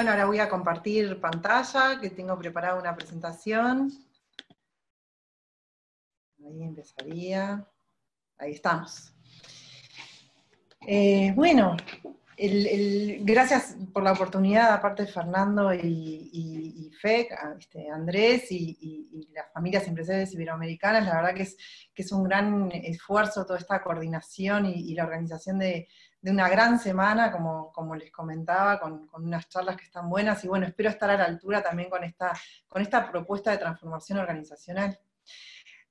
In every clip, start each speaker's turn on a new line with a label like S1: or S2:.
S1: presentación. Ahora voy a compartir pantalla, que tengo preparada una presentación. Ahí empezaría. Ahí estamos. Bueno, gracias por la oportunidad, aparte de Fernando y Fe, Andrés y las familias empresariales iberoamericanas. La verdad que es un gran esfuerzo toda esta coordinación y la organización de una gran semana, como les comentaba, con unas charlas que están buenas, y bueno, espero estar a la altura también con esta propuesta de transformación organizacional.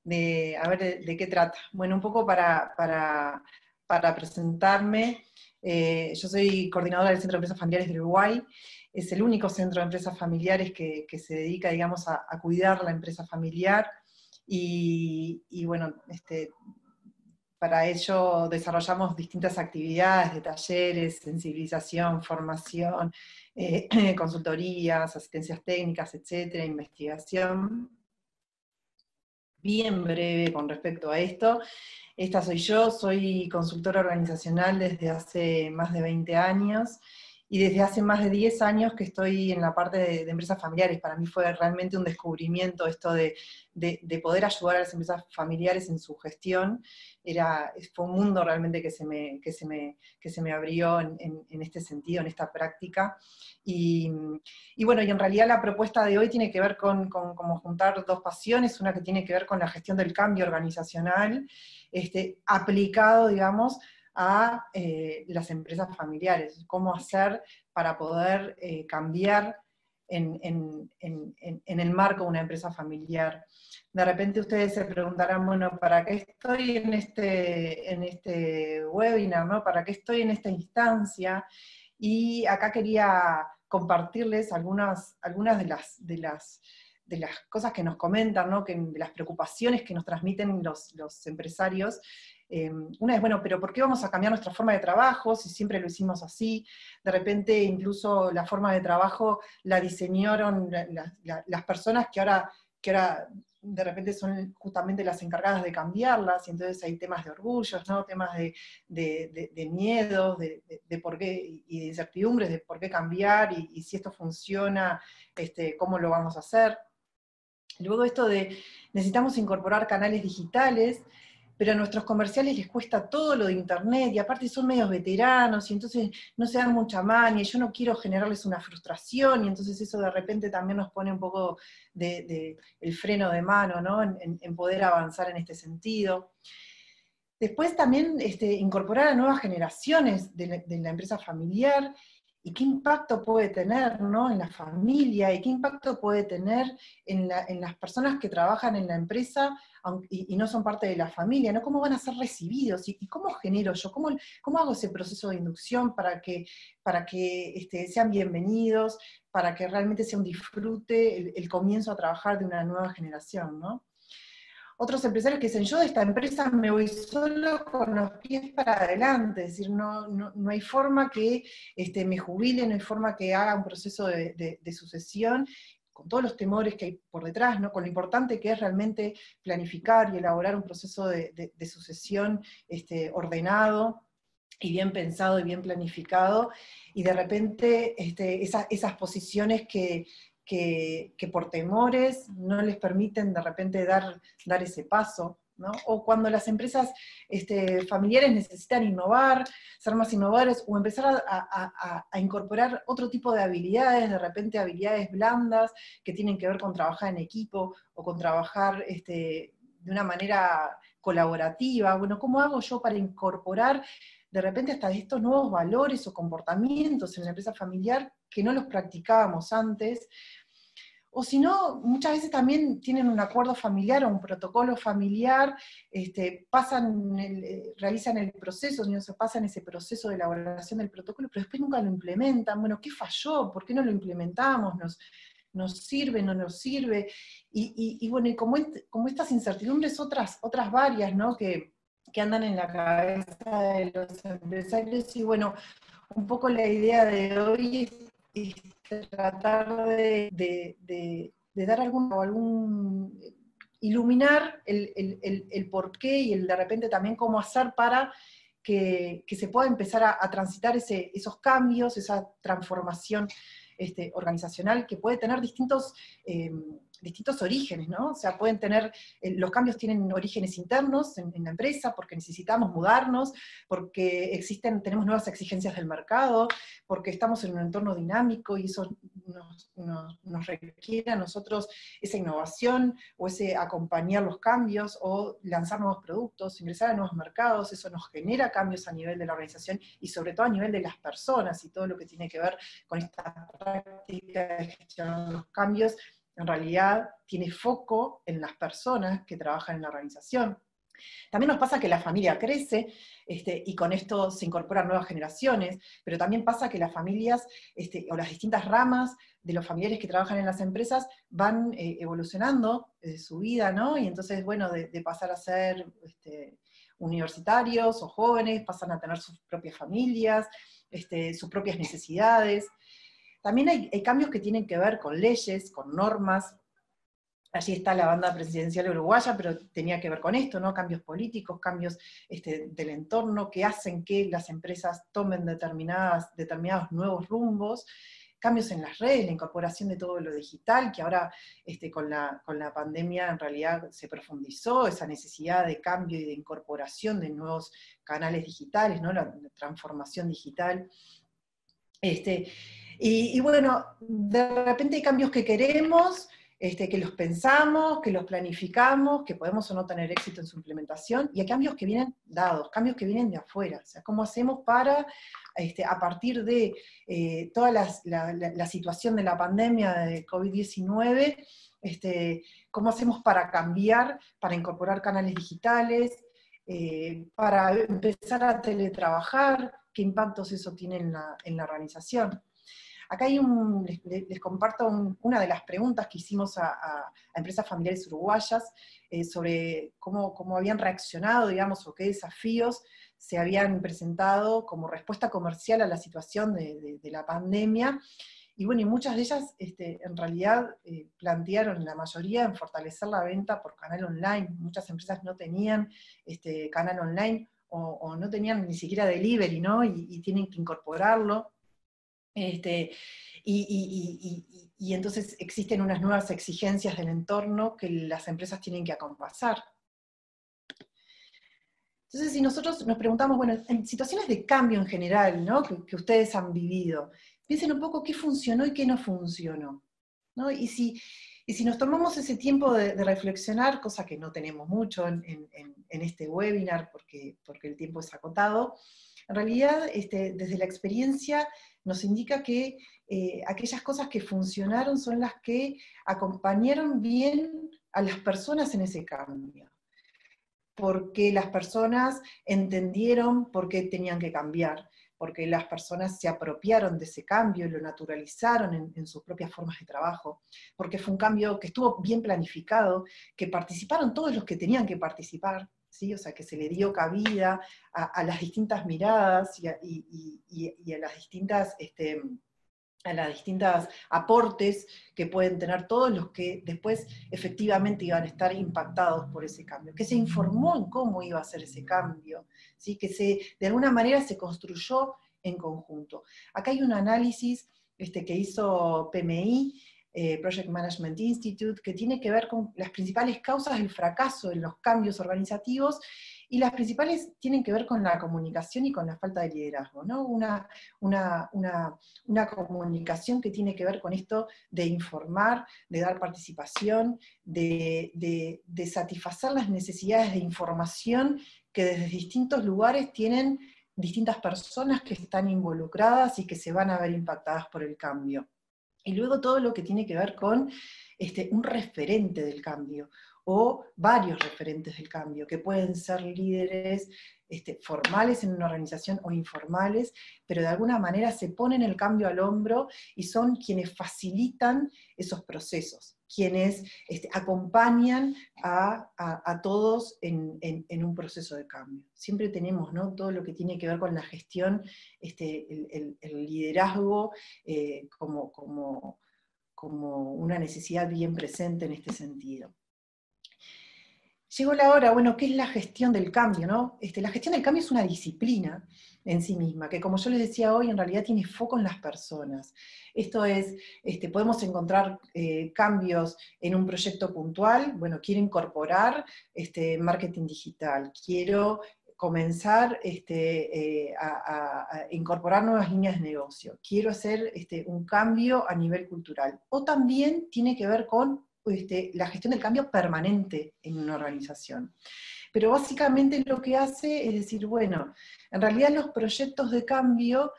S1: A ver de qué trata. Bueno, un poco para presentarme. Yo soy coordinadora del Centro de Empresas Familiares del Uruguay. Es el único centro de empresas familiares que se dedica, digamos, a cuidar la empresa familiar. Y bueno, para ello desarrollamos distintas actividades de talleres, sensibilización, formación, consultorías, asistencias técnicas, etcétera, investigación. Bien breve con respecto a esto. Esta soy yo, soy consultora organizacional desde hace más de 20 años, y desde hace más de 10 años que estoy en la parte de empresas familiares. Para mí fue realmente un descubrimiento esto de poder ayudar a las empresas familiares en su gestión. Fue un mundo realmente que se me abrió en este sentido, en esta práctica. Y bueno, y en realidad la propuesta de hoy tiene que ver con como juntar dos pasiones, una que tiene que ver con la gestión del cambio organizacional, aplicado, digamos, a las empresas familiares. Cómo hacer para poder cambiar en el marco de una empresa familiar. De repente ustedes se preguntarán, bueno, ¿para qué estoy en este webinar, ¿no? ¿Para qué estoy en esta instancia? Y acá quería compartirles algunas de las cosas que nos comentan, ¿no? De las preocupaciones que nos transmiten los empresarios. Una es, bueno, pero ¿por qué vamos a cambiar nuestra forma de trabajo si siempre lo hicimos así? De repente incluso la forma de trabajo la diseñaron las personas que ahora de repente son justamente las encargadas de cambiarlas, y entonces hay temas de orgullos, ¿no? Temas de miedos, de por qué, y de incertidumbres de por qué cambiar, y si esto funciona, cómo lo vamos a hacer. Luego esto de necesitamos incorporar canales digitales, pero a nuestros comerciales les cuesta todo lo de internet, y aparte son medios veteranos, y entonces no se dan mucha mano, y yo no quiero generarles una frustración, y entonces eso de repente también nos pone un poco el freno de mano, ¿no? En poder avanzar en este sentido. Después también incorporar a nuevas generaciones de la empresa familiar, y qué impacto puede tener, ¿no? En la familia, y qué impacto puede tener en las personas que trabajan en la empresa y no son parte de la familia, ¿no? ¿Cómo van a ser recibidos? ¿Y cómo genero yo? ¿Cómo hago ese proceso de inducción para que sean bienvenidos, para que realmente sea un disfrute el comienzo a trabajar de una nueva generación, ¿no? Otros empresarios que dicen, yo de esta empresa me voy solo con los pies para adelante, es decir, no hay forma que me jubile, no hay forma que haga un proceso de sucesión, con todos los temores que hay por detrás, ¿no? Con lo importante que es realmente planificar y elaborar un proceso de sucesión ordenado, y bien pensado y bien planificado, y de repente esas posiciones que por temores no les permiten de repente dar ese paso, ¿no? O cuando las empresas familiares necesitan innovar, ser más innovadores, o empezar a incorporar otro tipo de habilidades, de repente habilidades blandas, que tienen que ver con trabajar en equipo, o con trabajar de una manera colaborativa. Bueno, ¿cómo hago yo para incorporar de repente hasta estos nuevos valores o comportamientos en la empresa familiar que no los practicábamos antes? O si no, muchas veces también tienen un acuerdo familiar o un protocolo familiar, realizan el proceso, se pasan ese proceso de elaboración del protocolo, pero después nunca lo implementan. Bueno, ¿qué falló? ¿Por qué no lo implementamos? ¿Nos sirve? ¿No nos sirve? Y bueno, y como estas incertidumbres, otras varias, ¿no? que andan en la cabeza de los empresarios. Y bueno, un poco la idea de hoy es tratar de dar iluminar el porqué, y de repente también cómo hacer para que se pueda empezar a transitar esos cambios, esa transformación organizacional que puede tener distintos orígenes, ¿no? O sea, pueden tener, los cambios tienen orígenes internos en la empresa, porque necesitamos mudarnos, porque tenemos nuevas exigencias del mercado, porque estamos en un entorno dinámico y eso nos requiere a nosotros esa innovación, o ese acompañar los cambios, o lanzar nuevos productos, ingresar a nuevos mercados. Eso nos genera cambios a nivel de la organización, y sobre todo a nivel de las personas, y todo lo que tiene que ver con esta práctica de gestión de los cambios, en realidad tiene foco en las personas que trabajan en la organización. También nos pasa que la familia crece, y con esto se incorporan nuevas generaciones, pero también pasa que las familias, o las distintas ramas de los familiares que trabajan en las empresas van evolucionando su vida, ¿no? Y entonces, bueno, de pasar a ser universitarios o jóvenes, pasan a tener sus propias familias, sus propias necesidades. También hay cambios que tienen que ver con leyes, con normas. Allí está la banda presidencial uruguaya, pero tenía que ver con esto, ¿no? Cambios políticos, cambios del entorno que hacen que las empresas tomen determinados nuevos rumbos, cambios en las redes, la incorporación de todo lo digital, que ahora con la pandemia en realidad se profundizó, esa necesidad de cambio y de incorporación de nuevos canales digitales, ¿no? La transformación digital. Y bueno, de repente hay cambios que queremos, que los pensamos, que los planificamos, que podemos o no tener éxito en su implementación, y hay cambios que vienen dados, cambios que vienen de afuera. O sea, ¿cómo hacemos para, a partir de toda la situación de la pandemia de COVID-19, cómo hacemos para cambiar, para incorporar canales digitales, para empezar a teletrabajar? ¿Qué impactos eso tiene en la organización? Acá les comparto una de las preguntas que hicimos a empresas familiares uruguayas sobre cómo habían reaccionado, digamos, o qué desafíos se habían presentado como respuesta comercial a la situación de la pandemia. Y bueno, y muchas de ellas en realidad plantearon, la mayoría, en fortalecer la venta por canal online. Muchas empresas no tenían canal online, o no tenían ni siquiera delivery, ¿no? Y tienen que incorporarlo. Y entonces existen unas nuevas exigencias del entorno que las empresas tienen que acompasar. Entonces, si nosotros nos preguntamos, bueno, en situaciones de cambio en general, ¿no? que ustedes han vivido, piensen un poco qué funcionó y qué no funcionó, ¿no? Y si nos tomamos ese tiempo de reflexionar, cosa que no tenemos mucho en este webinar porque el tiempo es acotado, en realidad desde la experiencia nos indica que aquellas cosas que funcionaron son las que acompañaron bien a las personas en ese cambio, porque las personas entendieron por qué tenían que cambiar, porque las personas se apropiaron de ese cambio y lo naturalizaron en sus propias formas de trabajo, porque fue un cambio que estuvo bien planificado, que participaron todos los que tenían que participar, ¿sí? O sea, que se le dio cabida a las distintas miradas y a las distintas aportes que pueden tener todos los que después efectivamente iban a estar impactados por ese cambio, que se informó en cómo iba a ser ese cambio, ¿sí? Que de alguna manera se construyó en conjunto. Acá hay un análisis que hizo PMI, Project Management Institute, que tiene que ver con las principales causas del fracaso en los cambios organizativos, y las principales tienen que ver con la comunicación y con la falta de liderazgo, ¿no? Una comunicación que tiene que ver con esto de informar, de dar participación, de satisfacer las necesidades de información que desde distintos lugares tienen distintas personas que están involucradas y que se van a ver impactadas por el cambio. Y luego todo lo que tiene que ver con un referente del cambio, o varios referentes del cambio, que pueden ser líderes formales en una organización o informales, pero de alguna manera se ponen el cambio al hombro y son quienes facilitan esos procesos, quienes acompañan a todos en un proceso de cambio. Siempre tenemos, ¿no? Todo lo que tiene que ver con la gestión, el liderazgo como una necesidad bien presente en este sentido. llegó la hora, bueno, ¿qué es la gestión del cambio, no? La gestión del cambio es una disciplina en sí misma, que como yo les decía hoy, en realidad tiene foco en las personas. Esto es, podemos encontrar cambios en un proyecto puntual, bueno, quiero incorporar marketing digital, quiero comenzar a incorporar nuevas líneas de negocio, quiero hacer un cambio a nivel cultural, o también tiene que ver con la gestión del cambio permanente en una organización. Pero básicamente lo que hace es decir, bueno, en realidad los proyectos de cambio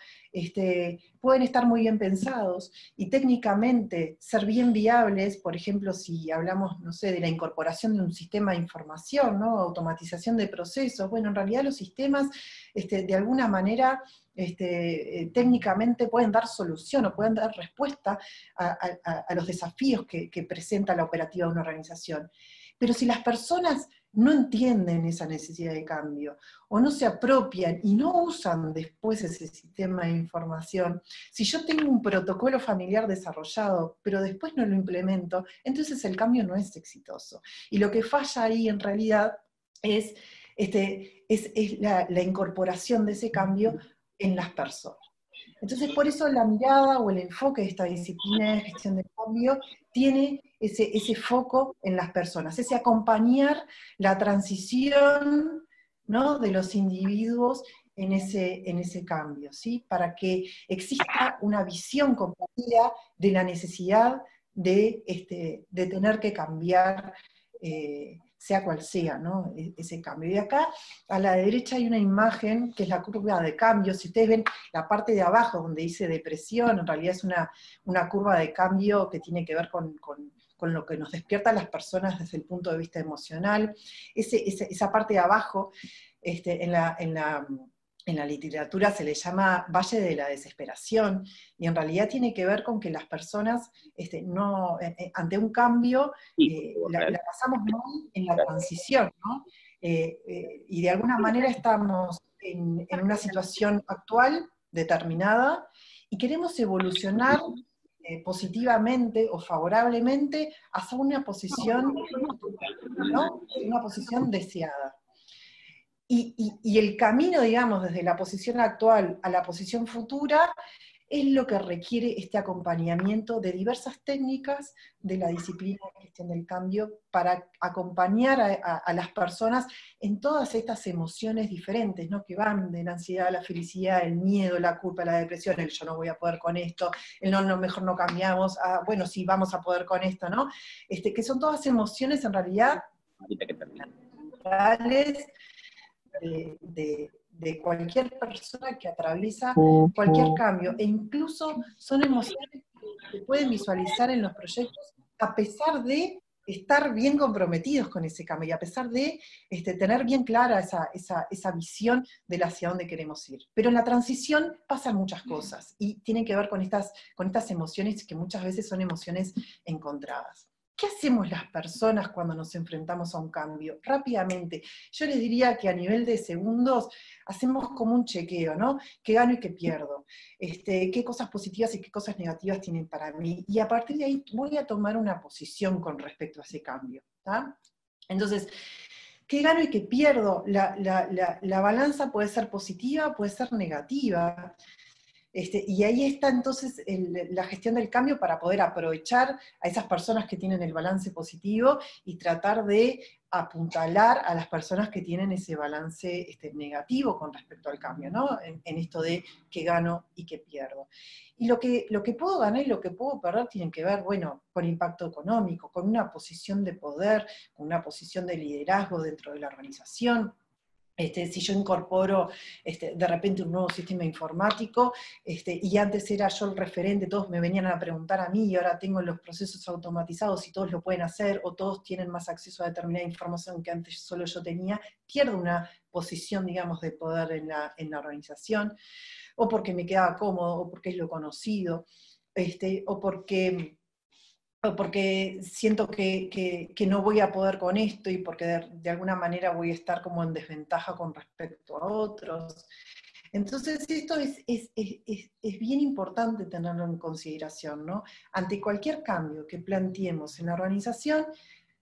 S1: pueden estar muy bien pensados y técnicamente ser bien viables, por ejemplo, si hablamos, no sé, de la incorporación de un sistema de información, ¿no? Automatización de procesos, bueno, en realidad los sistemas, de alguna manera, técnicamente pueden dar solución o pueden dar respuesta a los desafíos que presenta la operativa de una organización. Pero si las personas no entienden esa necesidad de cambio, o no se apropian y no usan después ese sistema de información, si yo tengo un protocolo familiar desarrollado, pero después no lo implemento, entonces el cambio no es exitoso. Y lo que falla ahí en realidad es, la incorporación de ese cambio en las personas. Entonces, por eso la mirada o el enfoque de esta disciplina de gestión del cambio tiene ese foco en las personas, ese acompañar la transición, ¿no?, de los individuos en ese cambio, ¿sí? Para que exista una visión compartida de la necesidad de tener que cambiar, sea cual sea, ¿no?, ese cambio. Y acá, a la derecha hay una imagen que es la curva de cambio. Si ustedes ven la parte de abajo donde dice depresión, en realidad es una curva de cambio que tiene que ver con lo que nos despierta a las personas desde el punto de vista emocional. Esa parte de abajo, en la literatura se le llama Valle de la Desesperación, y en realidad tiene que ver con que las personas, ante un cambio, la pasamos mal en la transición, ¿no? Y de alguna manera estamos en una situación actual determinada y queremos evolucionar positivamente o favorablemente hacia una posición futura, ¿no? Una posición deseada. Y el camino, digamos, desde la posición actual a la posición futura, es lo que requiere este acompañamiento de diversas técnicas de la disciplina de gestión del cambio para acompañar a las personas en todas estas emociones diferentes, ¿no?, que van de la ansiedad, la felicidad, el miedo, la culpa, la depresión, el yo no voy a poder con esto, el no, mejor no cambiamos, bueno, sí, vamos a poder con esto, ¿no? Que son todas emociones en realidad reales de cualquier persona que atraviesa cualquier cambio, e incluso son emociones que se pueden visualizar en los proyectos a pesar de estar bien comprometidos con ese cambio, y a pesar de tener bien clara esa visión de hacia dónde queremos ir. Pero en la transición pasan muchas cosas, y tienen que ver con estas emociones que muchas veces son emociones encontradas. ¿Qué hacemos las personas cuando nos enfrentamos a un cambio? Rápidamente, yo les diría que a nivel de segundos hacemos como un chequeo, ¿no? ¿Qué gano y qué pierdo? ¿Qué cosas positivas y qué cosas negativas tienen para mí? Y a partir de ahí voy a tomar una posición con respecto a ese cambio, ¿tá? Entonces, ¿qué gano y qué pierdo? La balanza puede ser positiva, puede ser negativa. Y ahí está entonces la gestión del cambio para poder aprovechar a esas personas que tienen el balance positivo y tratar de apuntalar a las personas que tienen ese balance negativo con respecto al cambio, ¿no? En esto de qué gano y qué pierdo. Y lo que puedo ganar y lo que puedo perder tienen que ver, bueno, con impacto económico, con una posición de poder, con una posición de liderazgo dentro de la organización. Si yo incorporo de repente un nuevo sistema informático, y antes era yo el referente, todos me venían a preguntar a mí, y ahora tengo los procesos automatizados y todos lo pueden hacer, o todos tienen más acceso a determinada información que antes solo yo tenía, pierdo una posición, digamos, de poder en la organización, o porque me quedaba cómodo, o porque es lo conocido, o porque siento que no voy a poder con esto, y porque de alguna manera voy a estar como en desventaja con respecto a otros. Entonces esto es bien importante tenerlo en consideración, ¿no? Ante cualquier cambio que planteemos en la organización,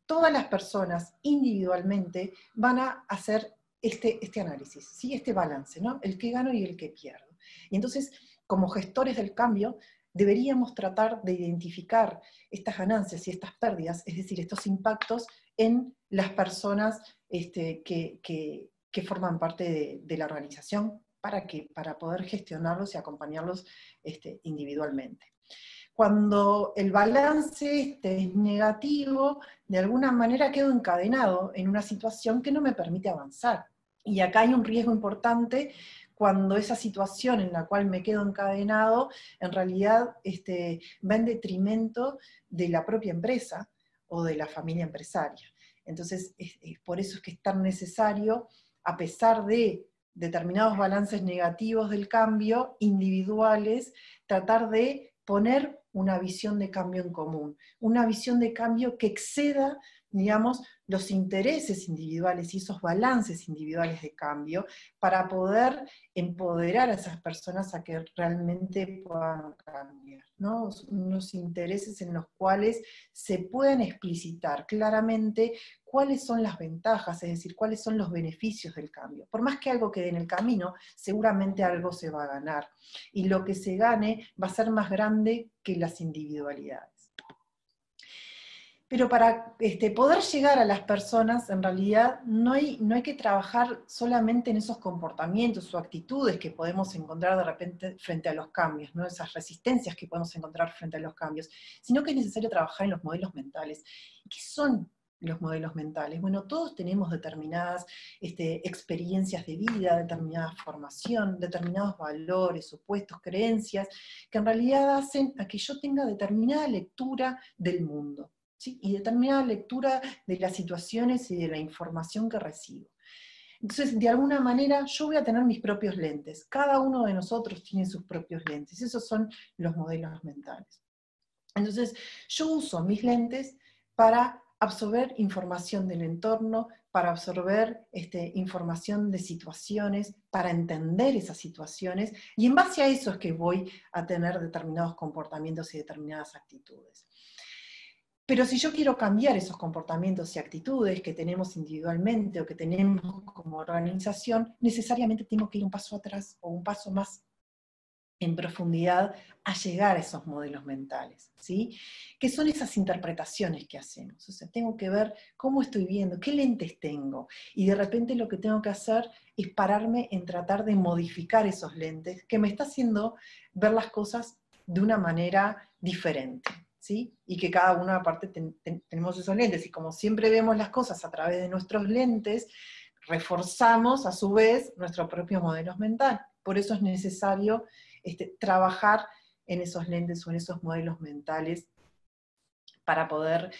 S1: todas las personas individualmente van a hacer este análisis, ¿sí? Este balance, ¿no? El que gano y el que pierdo. Y entonces, como gestores del cambio, deberíamos tratar de identificar estas ganancias y estas pérdidas, es decir, estos impactos en las personas que forman parte de la organización, para poder gestionarlos y acompañarlos individualmente. Cuando el balance es negativo, de alguna manera quedo encadenado en una situación que no me permite avanzar. Y acá hay un riesgo importante cuando esa situación en la cual me quedo encadenado, en realidad va en detrimento de la propia empresa o de la familia empresaria. Entonces, por eso es que es tan necesario, a pesar de determinados balances negativos del cambio, individuales, tratar de poner una visión de cambio en común, una visión de cambio que exceda, digamos, los intereses individuales y esos balances individuales de cambio, para poder empoderar a esas personas a que realmente puedan cambiar, ¿no? Unos intereses en los cuales se puedan explicitar claramente cuáles son las ventajas, es decir, cuáles son los beneficios del cambio. Por más que algo quede en el camino, seguramente algo se va a ganar. Y lo que se gane va a ser más grande que las individualidades. Pero para poder llegar a las personas, en realidad, no hay que trabajar solamente en esos comportamientos o actitudes que podemos encontrar de repente frente a los cambios, ¿no? Esas resistencias que podemos encontrar frente a los cambios, sino que es necesario trabajar en los modelos mentales. ¿Qué son los modelos mentales? Bueno, todos tenemos determinadas experiencias de vida, determinada formación, determinados valores, supuestos, creencias, que en realidad hacen a que yo tenga determinada lectura del mundo, ¿sí? Y determinada lectura de las situaciones y de la información que recibo. Entonces, de alguna manera, yo voy a tener mis propios lentes. Cada uno de nosotros tiene sus propios lentes. Esos son los modelos mentales. Entonces, yo uso mis lentes para absorber información del entorno, para absorber información de situaciones, para entender esas situaciones, y en base a eso es que voy a tener determinados comportamientos y determinadas actitudes. Pero si yo quiero cambiar esos comportamientos y actitudes que tenemos individualmente o que tenemos como organización, necesariamente tengo que ir un paso atrás o un paso más en profundidad a llegar a esos modelos mentales, ¿sí? Que son esas interpretaciones que hacemos. O sea, tengo que ver cómo estoy viendo, qué lentes tengo, y de repente lo que tengo que hacer es pararme en tratar de modificar esos lentes, que me está haciendo ver las cosas de una manera diferente, ¿sí? Y que cada uno aparte tenemos esos lentes, y como siempre vemos las cosas a través de nuestros lentes, reforzamos a su vez nuestros propios modelos mentales. Por eso es necesario trabajar en esos lentes o en esos modelos mentales para poder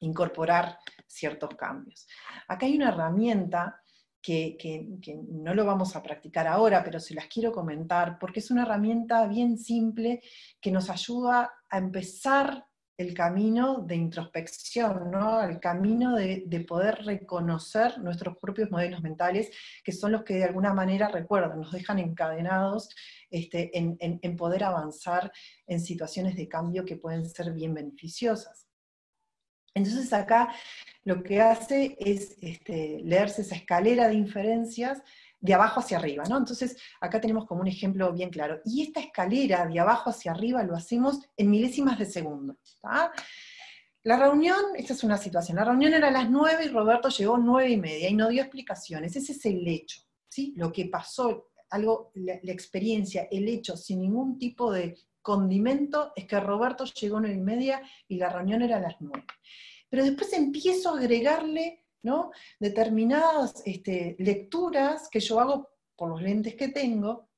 S1: incorporar ciertos cambios. Acá hay una herramienta que no lo vamos a practicar ahora, pero se las quiero comentar, porque es una herramienta bien simple que nos ayuda a empezar el camino de introspección, ¿no? El camino de poder reconocer nuestros propios modelos mentales, que son los que de alguna manera, recuerdan, nos dejan encadenados en poder avanzar en situaciones de cambio que pueden ser bien beneficiosas. Entonces acá lo que hace es leerse esa escalera de inferencias de abajo hacia arriba, ¿no? Entonces acá tenemos como un ejemplo bien claro. Y esta escalera de abajo hacia arriba lo hacemos en milésimas de segundo, ¿tá? La reunión, esta es una situación, la reunión era a las 9 y Roberto llegó 9:30 y no dio explicaciones. Ese es el hecho, ¿sí? Lo que pasó, la experiencia, el hecho, sin ningún tipo de condimento, es que Roberto llegó 9:30 y la reunión era a las 9. Pero después empiezo a agregarle, ¿no? Determinadas lecturas que yo hago por los lentes que tengo,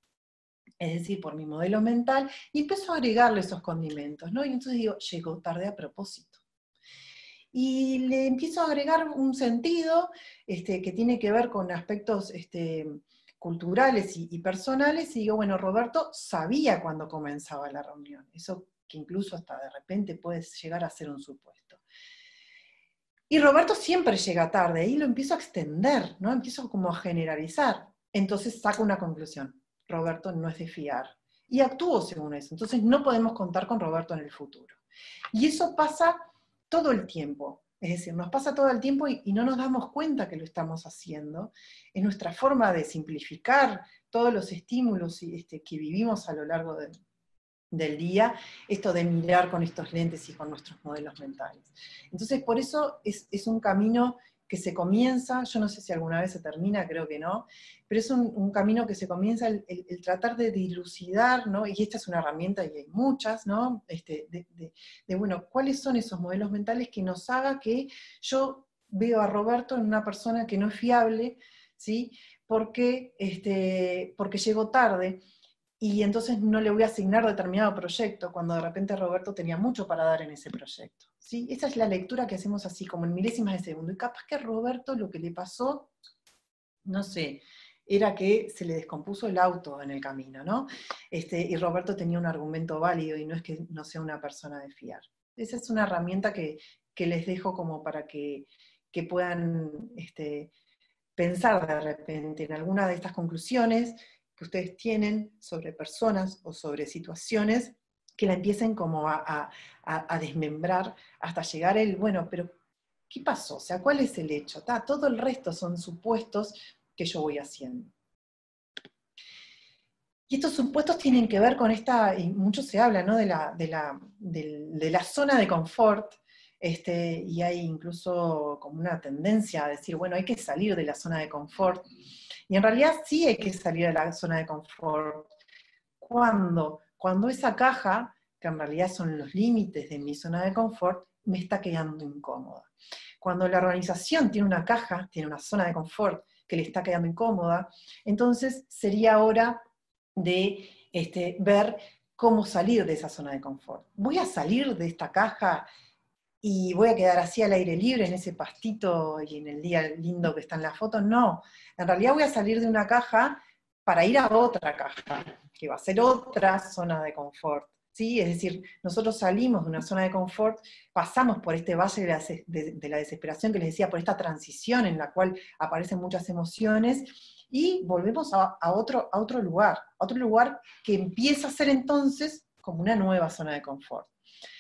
S1: es decir, por mi modelo mental, y empiezo a agregarle esos condimentos, ¿no? Y entonces digo, llegó tarde a propósito. Y le empiezo a agregar un sentido que tiene que ver con aspectos culturales y personales, y digo, bueno, Roberto sabía cuándo comenzaba la reunión, eso que incluso hasta de repente puede llegar a ser un supuesto. Y Roberto siempre llega tarde, ahí lo empiezo a extender, ¿no? Empiezo como a generalizar. Entonces saco una conclusión, Roberto no es de fiar. Y actúo según eso, entonces no podemos contar con Roberto en el futuro. Y eso pasa todo el tiempo. Es decir, nos pasa todo el tiempo y no nos damos cuenta que lo estamos haciendo. Es nuestra forma de simplificar todos los estímulos que vivimos a lo largo del día, esto de mirar con estos lentes y con nuestros modelos mentales. Entonces, por eso es un camino que se comienza, yo no sé si alguna vez se termina, creo que no, pero es un camino que se comienza el tratar de dilucidar, ¿no? Y esta es una herramienta, y hay muchas, ¿no? Bueno, ¿cuáles son esos modelos mentales que nos haga que yo veo a Roberto en una persona que no es fiable, ¿sí? Porque llegó tarde, y entonces no le voy a asignar determinado proyecto, cuando de repente Roberto tenía mucho para dar en ese proyecto. ¿Sí? Esa es la lectura que hacemos así, como en milésimas de segundo. Y capaz que a Roberto lo que le pasó, no sé, era que se le descompuso el auto en el camino, ¿no? Y Roberto tenía un argumento válido, y no es que no sea una persona de fiar. Esa es una herramienta que les dejo como para que puedan pensar de repente en alguna de estas conclusiones que ustedes tienen sobre personas o sobre situaciones, que la empiecen como a desmembrar hasta llegar bueno, pero ¿qué pasó? O sea, ¿cuál es el hecho? Todo el resto son supuestos que yo voy haciendo. Y estos supuestos tienen que ver con y mucho se habla, ¿no? de la zona de confort, y hay incluso como una tendencia a decir, bueno, hay que salir de la zona de confort. Y en realidad sí hay que salir de la zona de confort. Cuando esa caja, que en realidad son los límites de mi zona de confort, me está quedando incómoda. Cuando la organización tiene una caja, tiene una zona de confort que le está quedando incómoda, entonces sería hora de ver cómo salir de esa zona de confort. ¿Voy a salir de esta caja y voy a quedar así al aire libre en ese pastito y en el día lindo que está en la foto? No, en realidad voy a salir de una caja para ir a otra caja, que va a ser otra zona de confort. ¿Sí? Es decir, nosotros salimos de una zona de confort, pasamos por este valle de la desesperación que les decía, por esta transición en la cual aparecen muchas emociones, y volvemos a otro lugar que empieza a ser entonces como una nueva zona de confort.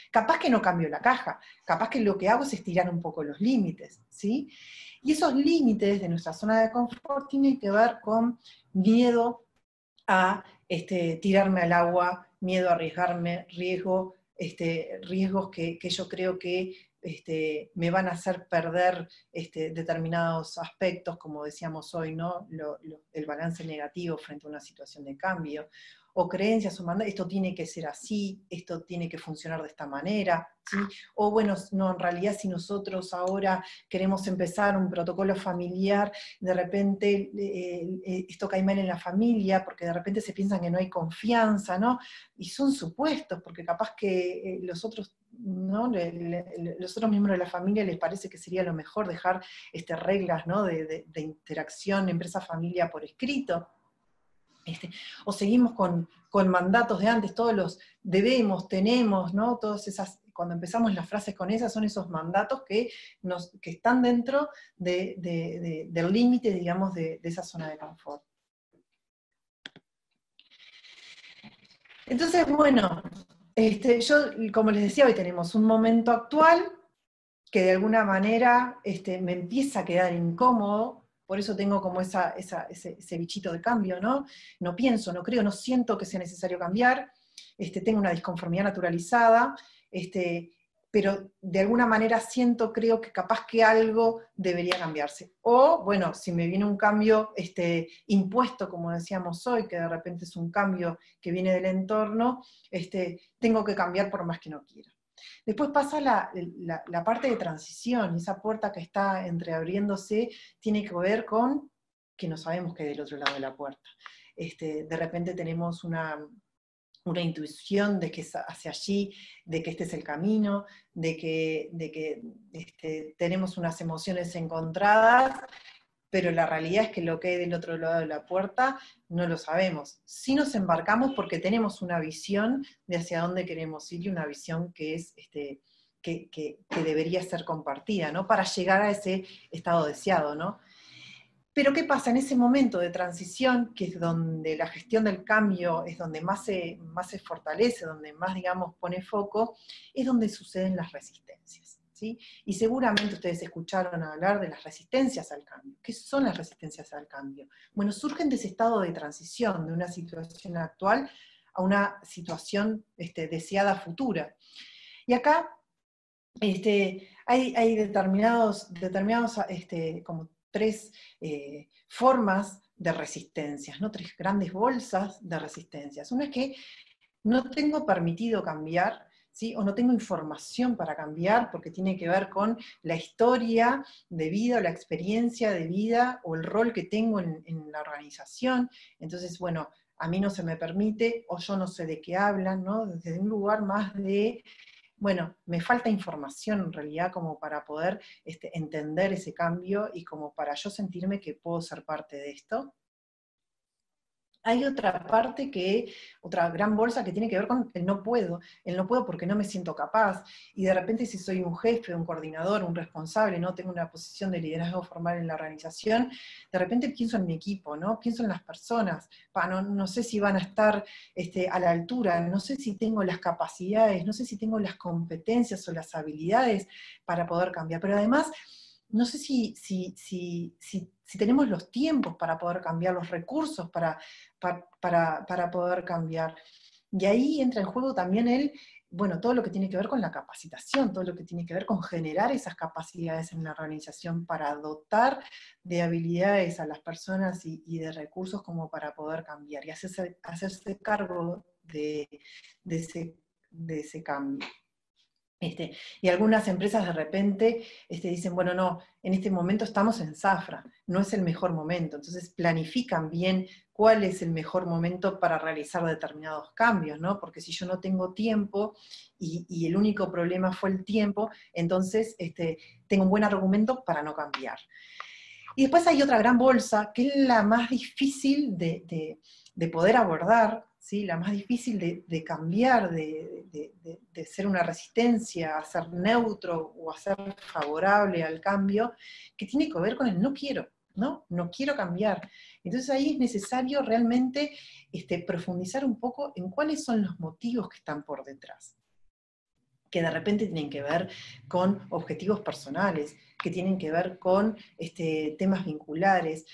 S1: Capaz que no cambio la caja, capaz que lo que hago es estirar un poco los límites, ¿sí? Y esos límites de nuestra zona de confort tienen que ver con miedo a tirarme al agua, miedo a arriesgarme, riesgos que yo creo que me van a hacer perder determinados aspectos, como decíamos hoy, ¿no? El balance negativo frente a una situación de cambio, o creencias o mandatos, esto tiene que ser así, esto tiene que funcionar de esta manera, ¿sí? O bueno, no, en realidad si nosotros ahora queremos empezar un protocolo familiar, de repente esto cae mal en la familia, porque de repente se piensan que no hay confianza, ¿no? Y son supuestos, porque capaz que los otros, ¿no? Los otros miembros de la familia les parece que sería lo mejor dejar reglas, ¿no? de interacción empresa-familia por escrito. O seguimos con mandatos de antes, todos los debemos, tenemos, ¿no? Todas esas, cuando empezamos las frases con esas, son esos mandatos que están dentro del límite, digamos, de esa zona de confort. Entonces, bueno, yo, como les decía, hoy tenemos un momento actual que de alguna manera me empieza a quedar incómodo. Por eso tengo como ese bichito de cambio, ¿no? No pienso, no creo, no siento que sea necesario cambiar, tengo una disconformidad naturalizada, pero de alguna manera siento, creo que capaz que algo debería cambiarse. O, bueno, si me viene un cambio impuesto, como decíamos hoy, que de repente es un cambio que viene del entorno, tengo que cambiar por más que no quiera. Después pasa la parte de transición, y esa puerta que está entreabriéndose tiene que ver con que no sabemos qué hay del otro lado de la puerta. De repente tenemos una intuición de que es hacia allí, de que este es el camino, de que tenemos unas emociones encontradas, pero la realidad es que lo que hay del otro lado de la puerta no lo sabemos. Sí nos embarcamos porque tenemos una visión de hacia dónde queremos ir, y una visión que es que debería ser compartida, ¿no? Para llegar a ese estado deseado, ¿no? Pero ¿qué pasa? En ese momento de transición, que es donde la gestión del cambio es donde más se fortalece, donde más, digamos, pone foco, es donde suceden las resistencias. ¿sí? Y seguramente ustedes escucharon hablar de las resistencias al cambio. ¿Qué son las resistencias al cambio? Bueno, surgen de ese estado de transición, de una situación actual a una situación deseada futura. Y acá hay determinados como tres formas de resistencias, ¿no? Tres grandes bolsas de resistencias. Una es que no tengo permitido cambiar, ¿sí? O no tengo información para cambiar, porque tiene que ver con la historia de vida, o la experiencia de vida, o el rol que tengo en la organización. Entonces, bueno, a mí no se me permite, o yo no sé de qué hablan, ¿no? Desde un lugar más de, bueno, me falta información en realidad como para poder entender ese cambio y como para yo sentirme que puedo ser parte de esto. Hay otra parte otra gran bolsa que tiene que ver con el no puedo porque no me siento capaz, y de repente si soy un jefe, un coordinador, un responsable, no tengo una posición de liderazgo formal en la organización, de repente pienso en mi equipo, ¿no? Pienso en las personas, no sé si van a estar a la altura, no sé si tengo las capacidades, no sé si tengo las competencias o las habilidades para poder cambiar, pero además no sé si tenemos los tiempos para poder cambiar, los recursos para poder cambiar. Y ahí entra en juego también todo lo que tiene que ver con la capacitación, todo lo que tiene que ver con generar esas capacidades en la organización para dotar de habilidades a las personas y de recursos como para poder cambiar y hacerse cargo de ese cambio. Y algunas empresas de repente dicen, bueno, no, en este momento estamos en zafra, no es el mejor momento, entonces planifican bien cuál es el mejor momento para realizar determinados cambios, ¿no? Porque si yo no tengo tiempo y el único problema fue el tiempo, entonces tengo un buen argumento para no cambiar. Y después hay otra gran bolsa, que es la más difícil de poder abordar, ¿sí? La más difícil de cambiar, de ser una resistencia, a ser neutro o a ser favorable al cambio, que tiene que ver con el no quiero, ¿no? No quiero cambiar. Entonces ahí es necesario realmente profundizar un poco en cuáles son los motivos que están por detrás, que de repente tienen que ver con objetivos personales, que tienen que ver con temas vinculares,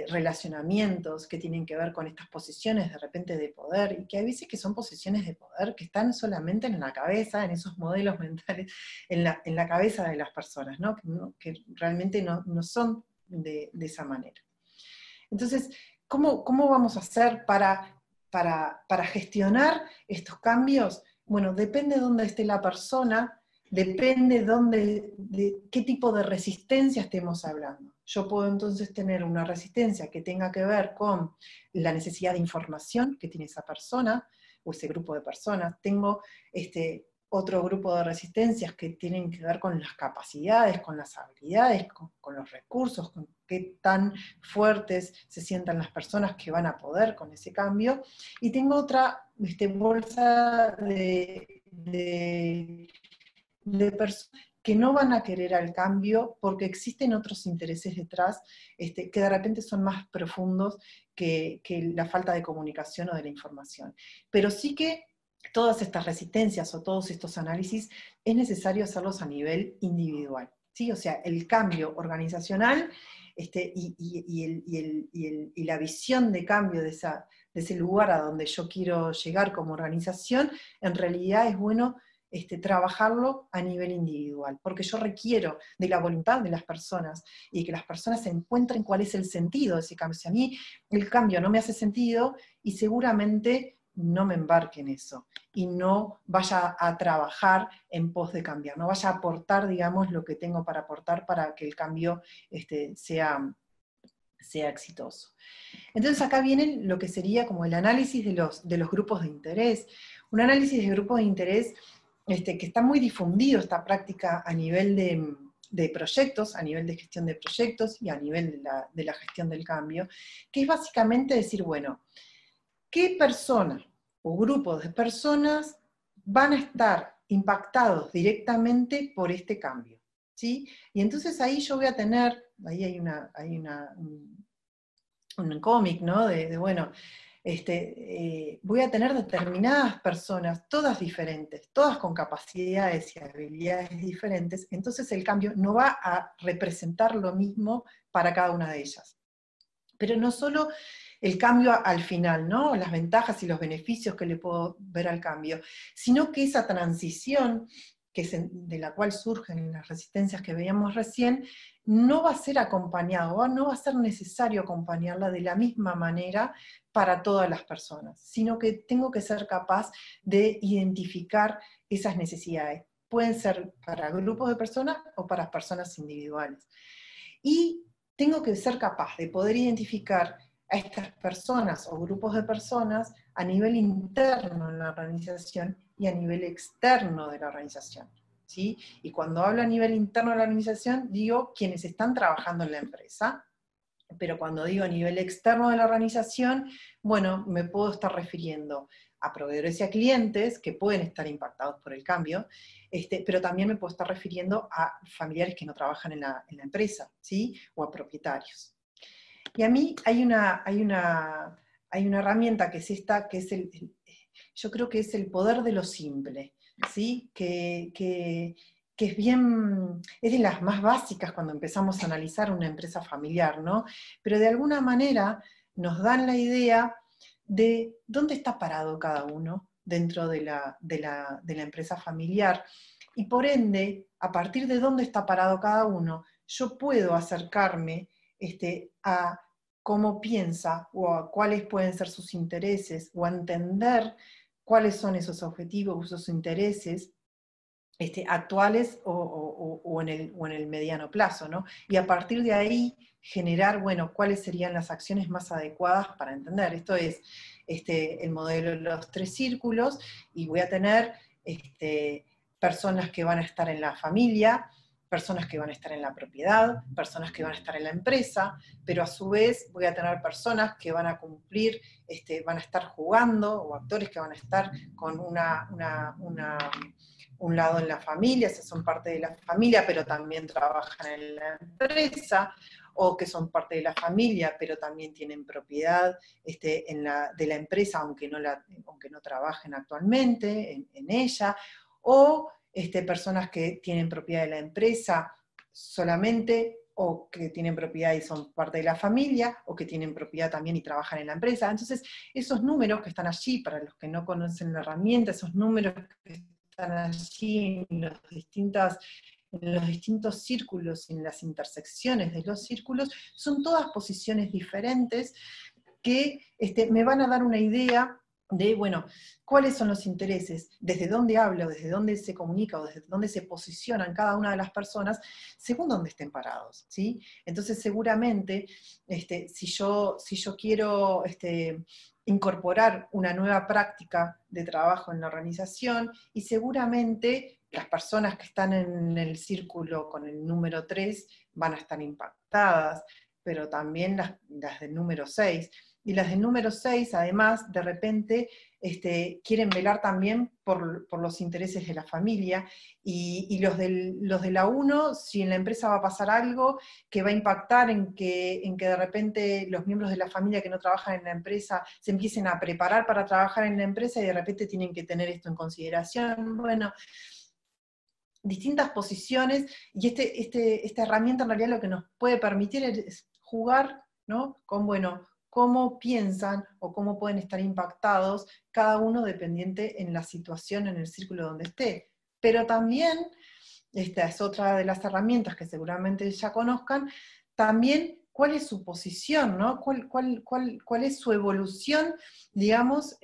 S1: relacionamientos, que tienen que ver con estas posiciones de repente de poder, y que hay veces que son posiciones de poder que están solamente en la cabeza, en esos modelos mentales, en la cabeza de las personas, ¿no? Que realmente no son de esa manera. Entonces, ¿cómo vamos a hacer para gestionar estos cambios? Bueno, depende de dónde esté la persona, depende de qué tipo de resistencia estemos hablando. Yo puedo entonces tener una resistencia que tenga que ver con la necesidad de información que tiene esa persona, o ese grupo de personas. Tengo otro grupo de resistencias que tienen que ver con las capacidades, con las habilidades, con los recursos, con qué tan fuertes se sientan las personas que van a poder con ese cambio. Y tengo otra bolsa de personas que no van a querer al cambio porque existen otros intereses detrás que de repente son más profundos que la falta de comunicación o de la información. Pero sí que todas estas resistencias o todos estos análisis es necesario hacerlos a nivel individual, ¿sí? O sea, el cambio organizacional y la visión de cambio de ese lugar a donde yo quiero llegar como organización, en realidad es bueno trabajarlo a nivel individual, porque yo requiero de la voluntad de las personas y que las personas encuentren cuál es el sentido de ese cambio. Si a mí el cambio no me hace sentido, y seguramente no me embarque en eso, y no vaya a trabajar en pos de cambiar, no vaya a aportar, digamos, lo que tengo para aportar para que el cambio sea exitoso. Entonces acá viene lo que sería como el análisis de los grupos de interés. Un análisis de grupos de interés que está muy difundido esta práctica a nivel de proyectos, a nivel de gestión de proyectos y a nivel de la gestión del cambio, que es básicamente decir, bueno, ¿qué persona o grupos de personas van a estar impactados directamente por este cambio? ¿Sí? Y entonces ahí yo voy a tener, ahí hay un cómic, ¿no? Bueno, voy a tener determinadas personas, todas diferentes, todas con capacidades y habilidades diferentes, entonces el cambio no va a representar lo mismo para cada una de ellas. Pero no solo el cambio al final, ¿no? Las ventajas y los beneficios que le puedo ver al cambio, sino que esa transición de la cual surgen las resistencias que veíamos recién, no va a ser acompañado, no va a ser necesario acompañarla de la misma manera para todas las personas, sino que tengo que ser capaz de identificar esas necesidades. Pueden ser para grupos de personas o para personas individuales. Y tengo que ser capaz de poder identificar a estas personas o grupos de personas a nivel interno en la organización y a nivel externo de la organización, ¿sí? Y cuando hablo a nivel interno de la organización, digo quienes están trabajando en la empresa, pero cuando digo a nivel externo de la organización, bueno, me puedo estar refiriendo a proveedores y a clientes que pueden estar impactados por el cambio, pero también me puedo estar refiriendo a familiares que no trabajan en la empresa, ¿sí? O a propietarios. Y a mí hay una herramienta que es esta, que es yo creo que es el poder de lo simple, ¿sí? Que es de las más básicas cuando empezamos a analizar una empresa familiar, ¿no? Pero de alguna manera nos dan la idea de dónde está parado cada uno dentro de la empresa familiar. Y por ende, a partir de dónde está parado cada uno, yo puedo acercarme a cómo piensa o a cuáles pueden ser sus intereses o a entender cuáles son esos objetivos, esos intereses actuales o en el mediano plazo, ¿no? Y a partir de ahí generar, bueno, cuáles serían las acciones más adecuadas para entender. Esto es el modelo de los 3 círculos, y voy a tener personas que van a estar en la familia, personas que van a estar en la propiedad, personas que van a estar en la empresa, pero a su vez voy a tener personas que van a cumplir, van a estar jugando, o actores que van a estar con un lado en la familia, si son parte de la familia, pero también trabajan en la empresa, o que son parte de la familia, pero también tienen propiedad de la empresa, aunque no trabajen actualmente en ella, o personas que tienen propiedad de la empresa solamente, o que tienen propiedad y son parte de la familia, o que tienen propiedad también y trabajan en la empresa. Entonces, esos números que están allí, para los que no conocen la herramienta, esos números que están allí en los distintos círculos, en las intersecciones de los círculos, son todas posiciones diferentes que me van a dar una idea de, bueno, cuáles son los intereses, desde dónde hablo, desde dónde se comunica, o desde dónde se posicionan cada una de las personas, según dónde estén parados, ¿sí? Entonces, seguramente, si yo quiero incorporar una nueva práctica de trabajo en la organización, y seguramente las personas que están en el círculo con el número 3 van a estar impactadas, pero también las del número 6. Y las del número 6, además, de repente, quieren velar también por los intereses de la familia, y los de la 1, si en la empresa va a pasar algo que va a impactar en que de repente los miembros de la familia que no trabajan en la empresa se empiecen a preparar para trabajar en la empresa, y de repente tienen que tener esto en consideración. Bueno, distintas posiciones, y esta herramienta en realidad lo que nos puede permitir es jugar, ¿no? Con, bueno, cómo piensan o cómo pueden estar impactados cada uno dependiente en la situación, en el círculo donde esté. Pero también, esta es otra de las herramientas que seguramente ya conozcan, también cuál es su posición, ¿no? ¿Cuál es su evolución, digamos,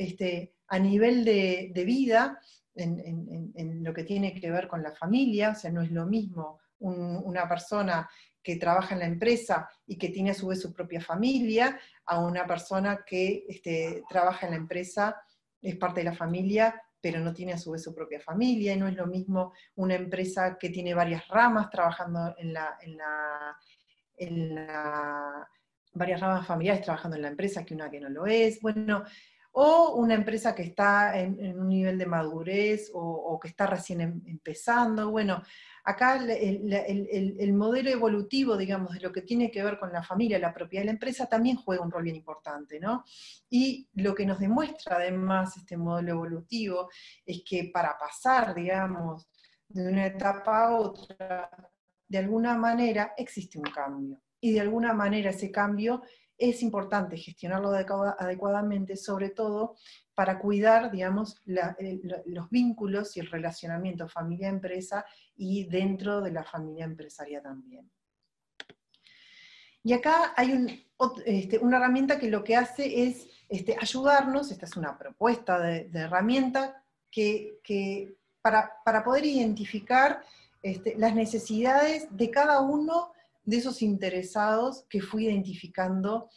S1: a nivel de vida, en lo que tiene que ver con la familia. O sea, no es lo mismo una persona que trabaja en la empresa y que tiene a su vez su propia familia, a una persona que trabaja en la empresa, es parte de la familia, pero no tiene a su vez su propia familia. Y no es lo mismo una empresa que tiene varias ramas trabajando varias ramas familiares trabajando en la empresa, que una que no lo es. Bueno, o una empresa que está en un nivel de madurez o que está recién empezando. Bueno, acá el modelo evolutivo, digamos, de lo que tiene que ver con la familia, la propiedad de la empresa, también juega un rol bien importante, ¿no? Y lo que nos demuestra además este modelo evolutivo es que para pasar, digamos, de una etapa a otra, de alguna manera existe un cambio. Y de alguna manera ese cambio es importante gestionarlo adecuadamente, sobre todo para cuidar, digamos, los vínculos y el relacionamiento familia-empresa y dentro de la familia empresaria también. Y acá hay una herramienta que lo que hace es ayudarnos, esta es una propuesta de herramienta, para poder identificar las necesidades de cada uno de esos interesados que fui identificando